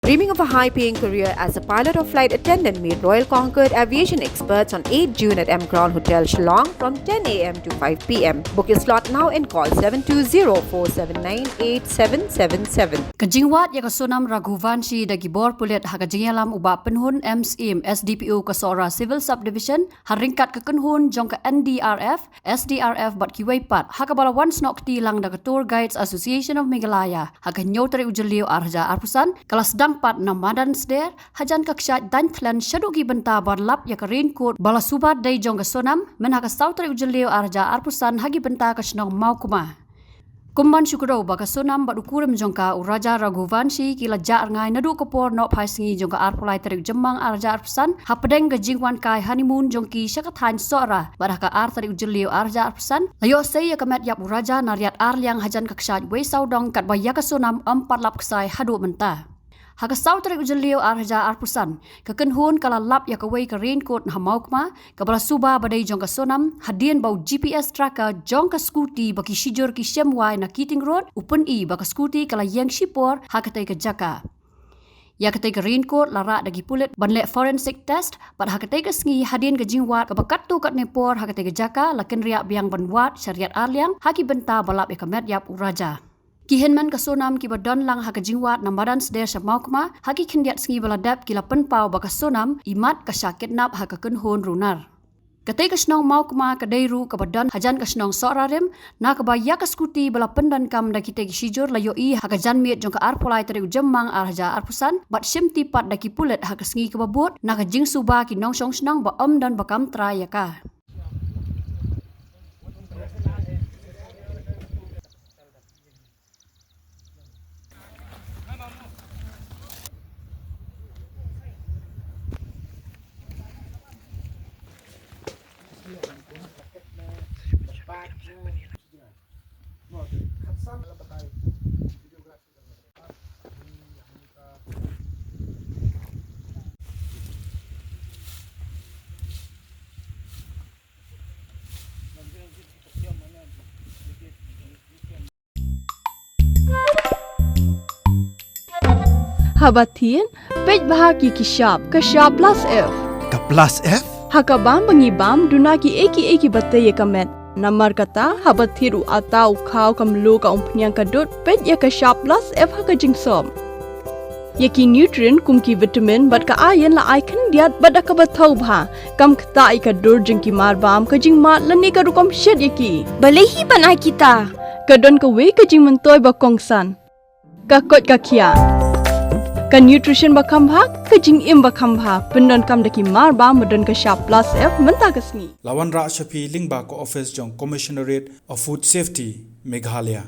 Dreaming of a high-paying career as a pilot or flight attendant, meet Royal Concord Aviation experts on 8 June at M Crown Hotel Shillong from 10 a.m. to 5 p.m. Book your slot now and call 720-479-8777. Kajingwat ya kasunam Raghuvanshi da gibor pulit hagajingalam uba penhun MSIM SDPU Kasora Civil Subdivision haringkat kekenhun jong ke NDRF SDRF bat kiwaipat hakabala one snok tilang da Tour Guides Association of Meghalaya haganyotari ujeliu arja arpusan kelas dangpat namadan sder hajan kakshat dan tlan shadugi benta barlap ya raincoat bala subat dai jong kasunam men hakasautari ujeliu arja arpusan hagi benta kasnong maukuma. Kumban syukurau baka sonam bat ukuram jongka uraja Raghuvanshi kila jar ngai nadu kopor no paisingi jongka arpulai tarik jembang arja arpusan hapadeng gajingwan kai honeymoon jongki syakathain sora badaka ar tarik ujeliu arja arpusan layo sei kamet yap uraja nariat arliang hajan kaksaj we saudong kat bayaka sonam 4 lap ksai hadu menta. Hakasau tarik ujeliu arja arpusan kekenhun kala lap ya kawai ke raincoat hamaukma kabala suba badai jongka sonam hadian bau GPS tracker jongka skuti baki shijur ki shemwai na Keating Road upun i baka skuti kala yang shipor hakatai ke jaka ya katai ke raincoat lara dagi pulit banlek forensic test pad hakatai ke sengi hadian ke jingwat kabakat tu kat nepor hakatai ke jaka lakin riak biang banwat syariat arliang haki benta balap ya kamet yap uraja. Kihinman kasonam ki badon lang hakajingwat namadan sder samaukma haki kindiat sengi baladap kila penpau bakasonam imat kasyakit nap hakakenhon runar. Katai kasnong maukma kadairu kabadon hajan kasnong sorarim na kabaya kaskuti bala pendan kam da kita kisijur layo i hakajan miet jong ka arpulai tari ujemmang arja arpusan bat shimti pat da ki pulet hakasengi kababut na kajing suba ki nong song snang ba dan bakam trayaka. Habatin, pej bahagi kishap, kashap plus F. Ka plus F? Hakabam bangibam dunaki eki batay kamet. Namar kata habatiru atau kau kamlu ka umpnyang kadut pej ya kashap plus F hakajingsom. Yaki nutrient kumki vitamin bat ka ayan la aikan diat bat akabatau bha kam kata ikadur jengki marbam kajing mat lani ka rukom shed yaki. Balehi banai kita. Kadon ka we kajing mentoy bakongsan. Kakot kakia. Ka nutrition bakam bhak kajing im bakam bhak pendon kam daki marba medon ka sharp plus F menta kasni Lawan Ra Shafi Lingba ko office jong Commissionerate of Food Safety Meghalaya.